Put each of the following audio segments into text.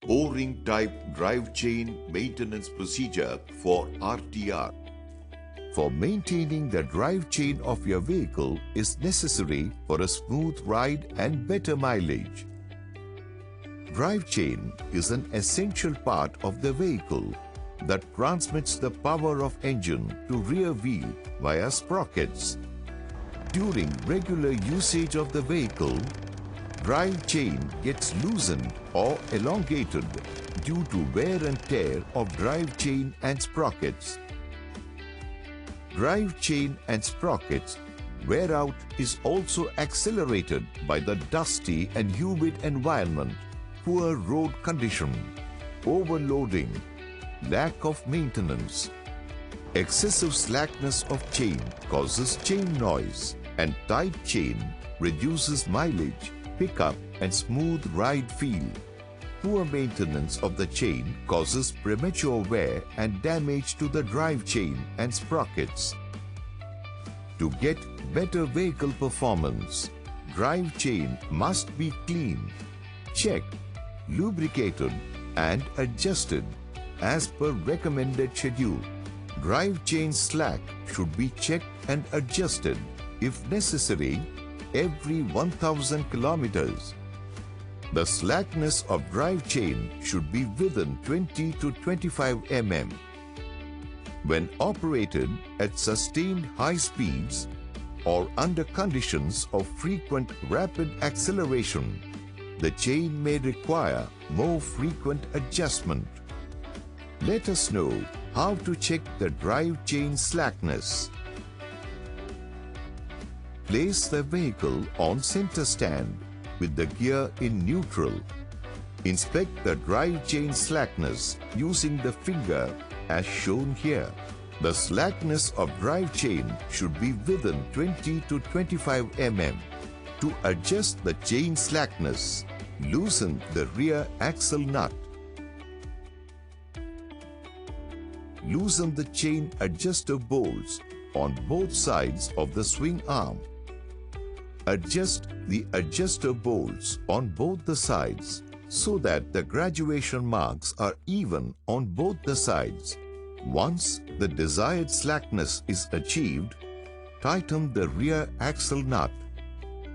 O-ring type drive chain maintenance procedure for RTR. For maintaining the drive chain of your vehicle is necessary for a smooth ride and better mileage. Drive chain is an essential part of the vehicle that transmits the power of engine to rear wheel via sprockets. During regular usage of the vehicle, drive chain gets loosened or elongated due to wear and tear of drive chain and sprockets. Drive chain and sprockets wear out is also accelerated by the dusty and humid environment, poor road condition, overloading, lack of maintenance. Excessive slackness of chain causes chain noise, and tight chain reduces mileage, pickup and smooth ride feel. Poor maintenance of the chain causes premature wear and damage to the drive chain and sprockets. To get better vehicle performance, drive chain must be cleaned, checked, lubricated and adjusted as per recommended schedule. Drive chain slack should be checked and adjusted, if necessary, every 1000 kilometers. The slackness of drive chain should be within 20 to 25 mm. When operated at sustained high speeds or under conditions of frequent rapid acceleration, the chain may require more frequent adjustment. Let us know how to check the drive chain slackness. Place the vehicle on center stand with the gear in neutral. Inspect the drive chain slackness using the finger as shown here. The slackness of drive chain should be within 20 to 25 mm. To adjust the chain slackness, loosen the rear axle nut. Loosen the chain adjuster bolts on both sides of the swing arm. Adjust the adjuster bolts on both the sides so that the graduation marks are even on both the sides. Once the desired slackness is achieved, tighten the rear axle nut.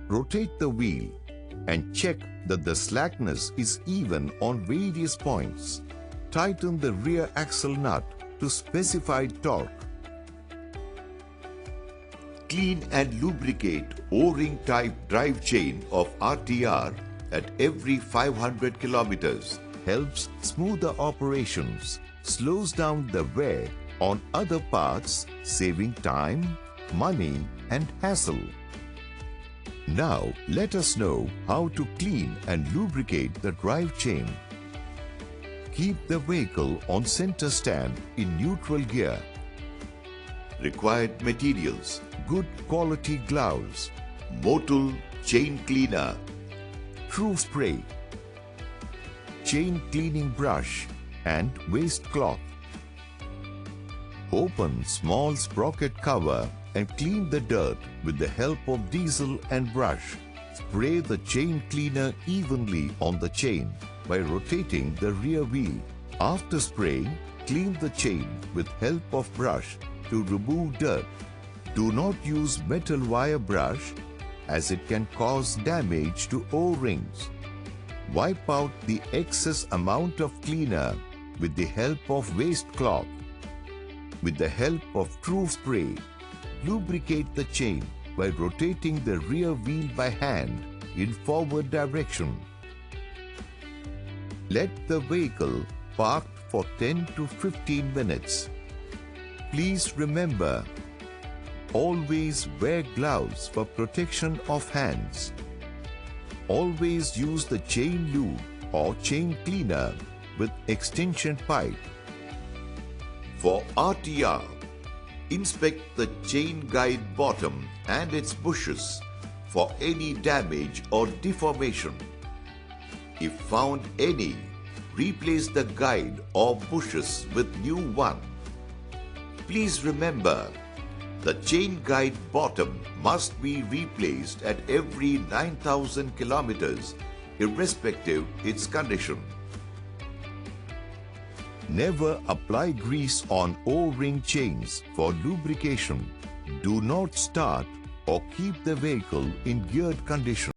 Rotate the wheel and check that the slackness is even on various points. Tighten the rear axle nut to specified torque. Clean and lubricate O-ring type drive chain of RTR at every 500 kilometers. Helps smoother operations, slows down the wear on other parts, saving time, money and hassle. Now let us know how to clean and lubricate the drive chain. Keep the vehicle on center stand in neutral gear. Required materials: good quality gloves, Motul chain cleaner, true spray, chain cleaning brush and waste cloth. Open small sprocket cover and clean the dirt with the help of diesel and brush. Spray the chain cleaner evenly on the chain by rotating the rear wheel. After spraying, clean the chain with help of brush to remove dirt. Do not use metal wire brush as it can cause damage to O-rings. Wipe out the excess amount of cleaner with the help of waste cloth. With the help of true spray, lubricate the chain by rotating the rear wheel by hand in forward direction. Let the vehicle park for 10 to 15 minutes. Please remember, always wear gloves for protection of hands. Always use the chain lube or chain cleaner with extension pipe. For RTR, inspect the chain guide bottom and its bushes for any damage or deformation. If found any, replace the guide or bushes with new one. Please remember, the chain guide bottom must be replaced at every 9,000 kilometers, irrespective its condition. Never apply grease on O-ring chains for lubrication. Do not start or keep the vehicle in geared condition.